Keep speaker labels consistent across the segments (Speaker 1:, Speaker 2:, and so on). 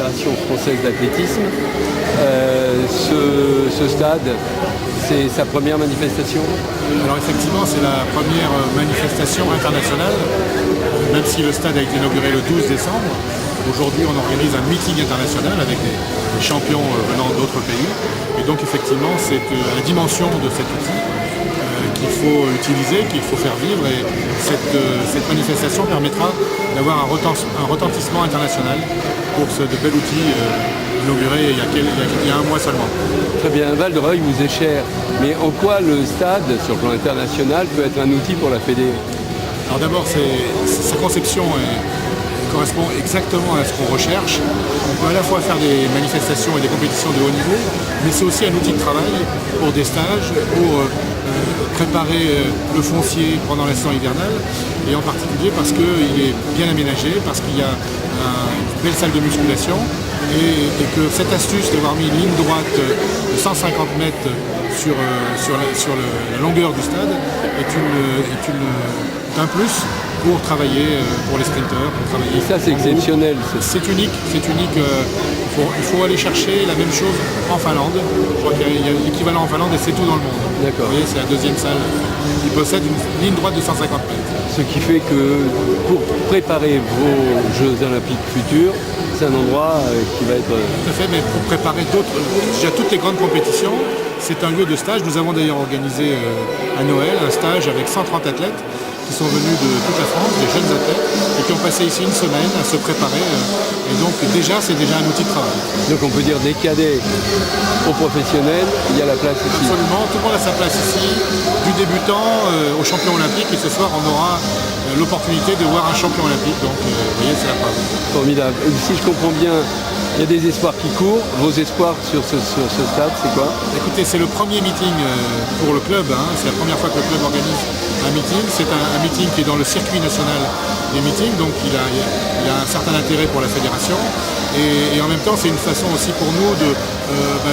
Speaker 1: Fédération française d'athlétisme. Ce stade, c'est sa première manifestation?
Speaker 2: Alors effectivement, c'est la première manifestation internationale, même si le stade a été inauguré le 12 décembre. Aujourd'hui, on organise un meeting international avec des champions venant d'autres pays. Et donc effectivement, c'est la dimension de cet outil qu'il faut utiliser, qu'il faut faire vivre. Et cette manifestation permettra d'avoir un retentissement international pour ce bel outil inauguré il y a un mois seulement.
Speaker 1: Très bien, Val-de-Reuil vous est cher, mais en quoi le stade, sur le plan international, peut être un outil pour la Fédé?
Speaker 2: Alors d'abord, sa conception correspond exactement à ce qu'on recherche. On peut à la fois faire des manifestations et des compétitions de haut niveau, mais c'est aussi un outil de travail pour des stages, pour préparer le foncier pendant la saison hivernale, et en particulier parce qu'il est bien aménagé, parce qu'il y a une belle salle de musculation, et que cette astuce d'avoir mis une ligne droite de 150 mètres sur la longueur du stade est un plus pour travailler pour les sprinteurs, pour travailler.
Speaker 1: Et ça, c'est exceptionnel.
Speaker 2: C'est unique. Il faut aller chercher la même chose en Finlande. Je crois qu'il y a l'équivalent en Finlande et c'est tout dans le monde.
Speaker 1: D'accord.
Speaker 2: Vous voyez, c'est la deuxième salle qui possède une ligne droite de 150 mètres.
Speaker 1: Ce qui fait que pour préparer vos Jeux Olympiques futurs, c'est un endroit qui va être...
Speaker 2: Tout à fait, mais pour préparer déjà toutes les grandes compétitions, c'est un lieu de stage. Nous avons d'ailleurs organisé à Noël un stage avec 130 athlètes qui sont venus de toute la France, des jeunes athlètes, et qui ont passé ici une semaine à se préparer. Et donc c'est déjà un outil de travail.
Speaker 1: Donc on peut dire des cadets aux professionnels, il y a la place ici.
Speaker 2: Absolument, tout le monde a sa place ici, du débutant au champion olympique, et ce soir on aura l'opportunité de voir un champion olympique. Donc vous voyez, c'est la preuve.
Speaker 1: Formidable. Si je comprends bien, il y a des espoirs qui courent. Vos espoirs sur ce stade, c'est quoi?
Speaker 2: Écoutez, c'est le premier meeting pour le club. C'est la première fois que le club organise un meeting. C'est un meeting qui est dans le circuit national des meetings, donc il a un certain intérêt pour la fédération. Et en même temps, c'est une façon aussi pour nous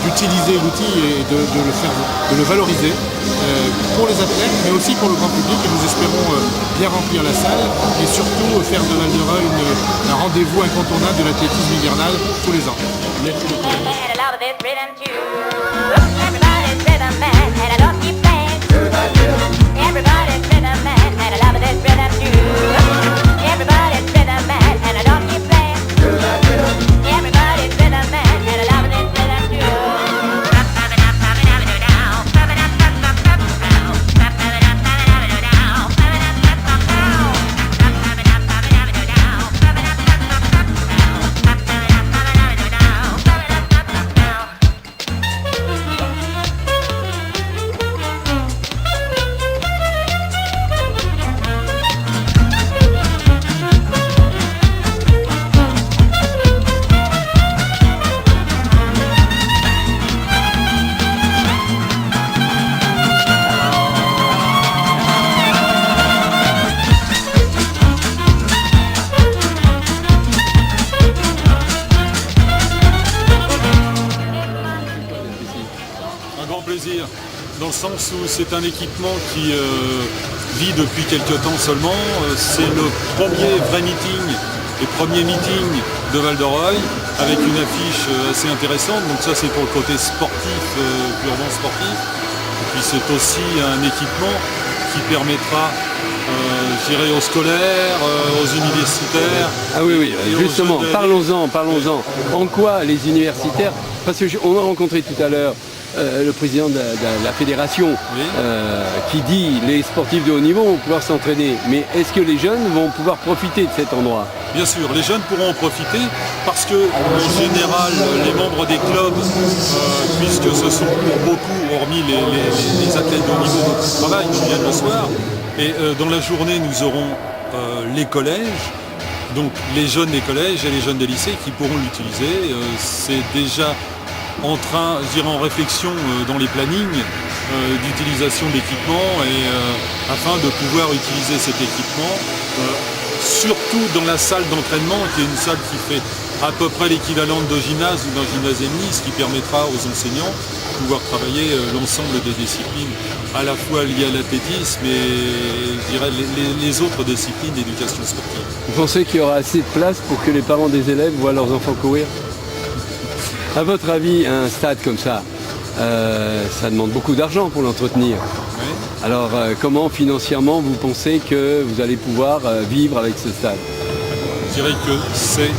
Speaker 2: d'utiliser l'outil et de le valoriser pour les athlètes, mais aussi pour le grand public. Et nous espérons bien remplir la salle et surtout faire de Val-de-Reuil un rendez-vous incontournable de l'athlétisme hivernal tous les ans. Merci beaucoup.
Speaker 3: Dans le sens où c'est un équipement qui vit depuis quelques temps seulement. C'est le premier vrai meeting et premier meeting de Val-de-Reuil avec une affiche assez intéressante. Donc ça c'est pour le côté sportif, purement sportif. Et puis c'est aussi un équipement qui permettra je dirais aux scolaires, aux universitaires.
Speaker 1: Ah oui, justement, parlons-en. En quoi les universitaires, parce qu'on a rencontré tout à l'heure le président de la fédération qui dit les sportifs de haut niveau vont pouvoir s'entraîner, mais est-ce que les jeunes vont pouvoir profiter de cet endroit?
Speaker 3: Bien sûr, les jeunes pourront en profiter parce que, en général, les membres des clubs, puisque ce sont pour beaucoup, hormis les athlètes de haut niveau qui travaillent, qui viennent le soir, et dans la journée, nous aurons les collèges, donc les jeunes des collèges et les jeunes des lycées qui pourront l'utiliser. C'est déjà en train, je dirais en réflexion dans les plannings d'utilisation d'équipements et afin de pouvoir utiliser cet équipement, surtout dans la salle d'entraînement qui est une salle qui fait à peu près l'équivalent de gymnase ou d'un gymnase EMI, ce qui permettra aux enseignants de pouvoir travailler l'ensemble des disciplines à la fois liées à l'athlétisme et je dirais les autres disciplines d'éducation sportive.
Speaker 1: Vous pensez qu'il y aura assez de place pour que les parents des élèves voient leurs enfants courir? À votre avis, un stade comme ça, ça demande beaucoup d'argent pour l'entretenir.
Speaker 3: Oui.
Speaker 1: Alors comment financièrement vous pensez que vous allez pouvoir vivre avec ce stade?
Speaker 3: Je dirais que c'est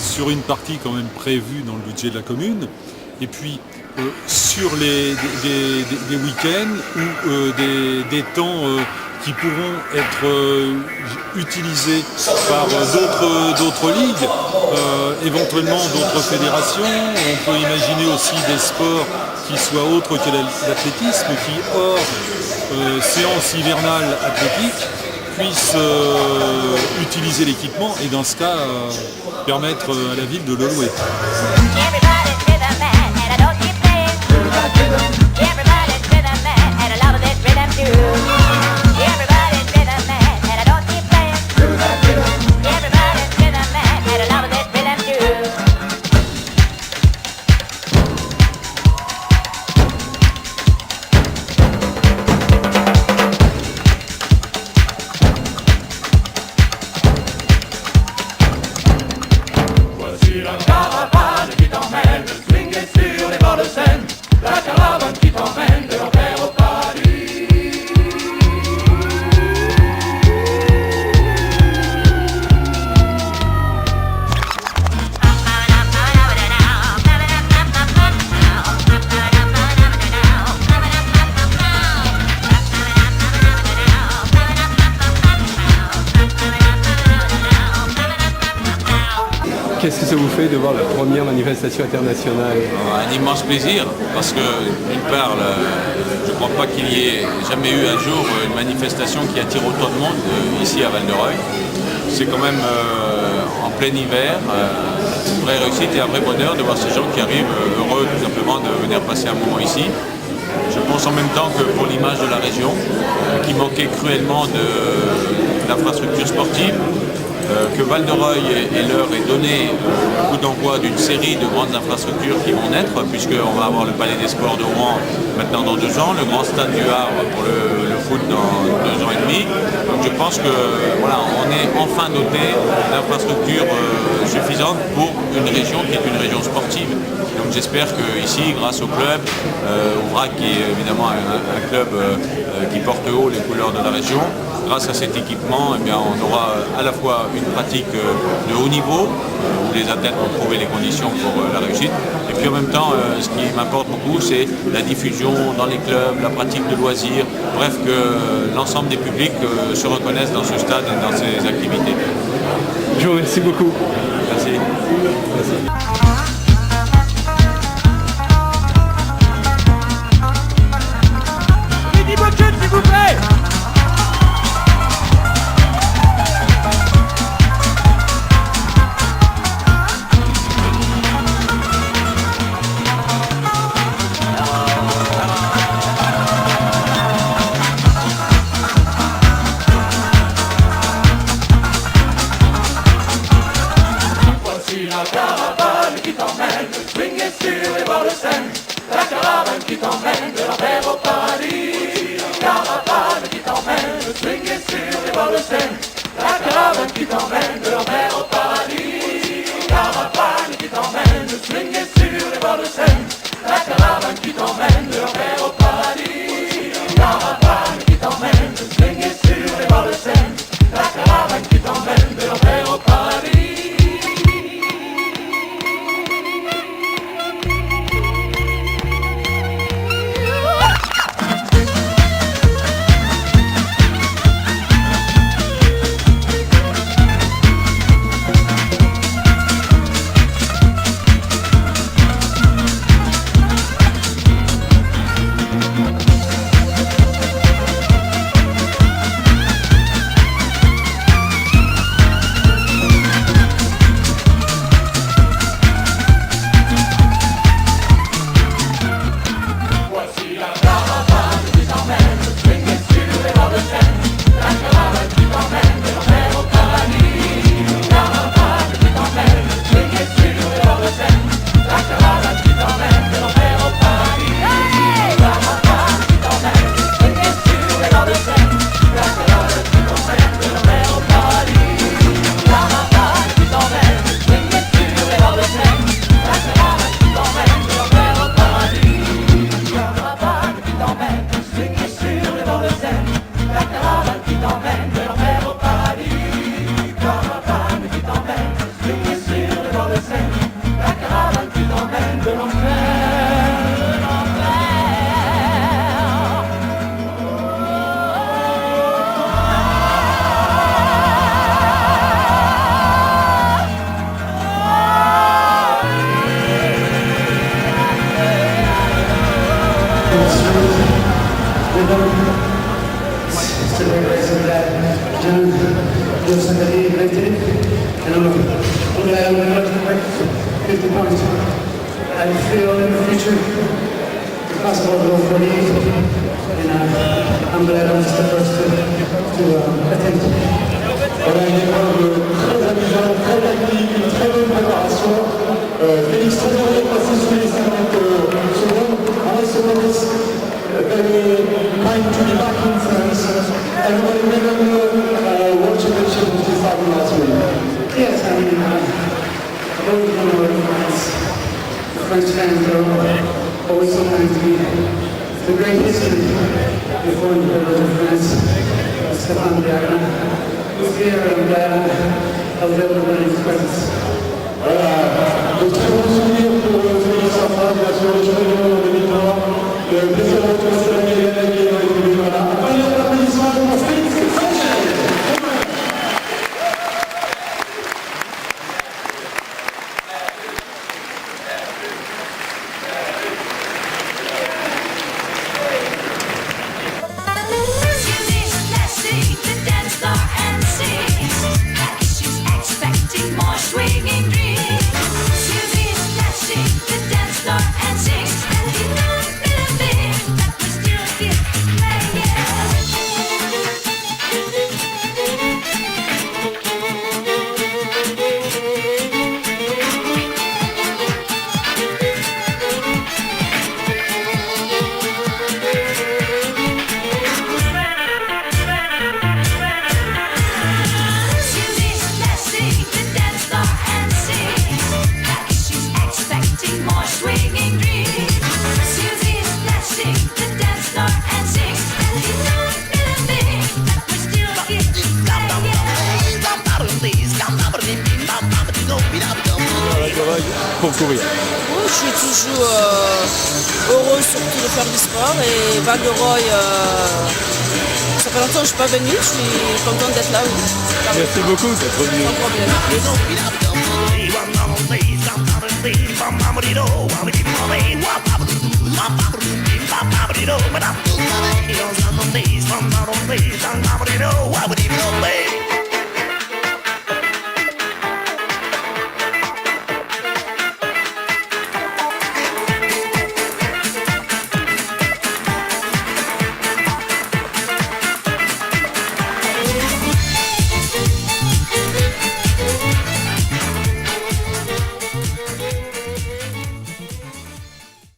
Speaker 3: sur une partie quand même prévue dans le budget de la commune. Et puis sur des week-ends ou des temps qui pourront être utilisés par d'autres ligues, éventuellement d'autres fédérations. On peut imaginer aussi des sports qui soient autres que l'athlétisme, qui hors séance hivernale athlétique puissent utiliser l'équipement et dans ce cas permettre à la ville de le louer.
Speaker 1: Qu'est-ce que ça vous fait de voir la première manifestation internationale?
Speaker 4: Un immense plaisir, parce que d'une part, je ne crois pas qu'il y ait jamais eu un jour une manifestation qui attire autant de monde ici à Val-de-Reuil. C'est quand même en plein hiver, une vraie réussite et un vrai bonheur de voir ces gens qui arrivent heureux tout simplement de venir passer un moment ici. Je pense en même temps que pour l'image de la région, qui manquait cruellement d'infrastructures sportives, que Val-de-Reuil et l'heure est donné le coup d'envoi d'une série de grandes infrastructures qui vont naître, puisqu'on va avoir le Palais des Sports de Rouen maintenant dans 2 ans, le Grand Stade du Havre pour le foot dans 2 ans et demi. Donc je pense que voilà, on est enfin doté d'infrastructures suffisantes pour une région qui est une région sportive. Donc j'espère qu'ici, grâce au club, Aubrac qui est évidemment un club qui porte haut les couleurs de la région, grâce à cet équipement, eh bien, on aura à la fois une pratique de haut niveau, où les athlètes vont trouver les conditions pour la réussite, et puis en même temps, ce qui m'importe beaucoup, c'est la diffusion dans les clubs, la pratique de loisirs, bref, que l'ensemble des publics se reconnaissent dans ce stade et dans ces activités.
Speaker 1: Je vous remercie beaucoup.
Speaker 4: Merci.
Speaker 1: Merci.
Speaker 5: S'il vous plaît.
Speaker 6: Voici la caravane qui t'emmène, swinguer sur les bords de Seine, la caravane qui t'emmène de l'enfer au paradis. Caravane qui t'emmène, swinguer sur les bords de Seine, la caravane qui t'emmène de l'enfer au paradis. Caravane qui t'emmène, swinguer sur les bords de Seine, la caravane qui t'emmène de l'enfer au paradis. Caravane qui t'emmène, swinguer sur les bords de Seine, la caravane qui t'emmène de l'enfer au paradis.
Speaker 5: I feel in the future the possible for you, and I'm glad I was the first to attempt it.
Speaker 7: Voilà, il est très amusant, très technique, une très bonne préparation. Félix très bien passé sous les 50 secondes. I suppose very kind to be back in France. Everybody remember World Championship was decided last week.
Speaker 5: Yes, I mean, I've always been aware of France. The French fans are always so kind to me. It's a great history before the Emperor of France, Stéphane Diagna. Was here, and I'm glad I was able to learn his presence.
Speaker 7: Voilà, de très bons souvenirs pour Félix en France, bien sûr, les champions en 2003. Le plaisir de retrouver la Médaille qui est dans les buts. Voilà, un premier applaudissement pour Félix Sanchez.
Speaker 1: Pour courir.
Speaker 8: Je suis toujours heureuse surtout de faire du sport et Val de Roy, ça fait longtemps que je ne suis pas venue, je suis contente d'être là.
Speaker 1: Merci beaucoup d'être venu.
Speaker 8: Sans problème.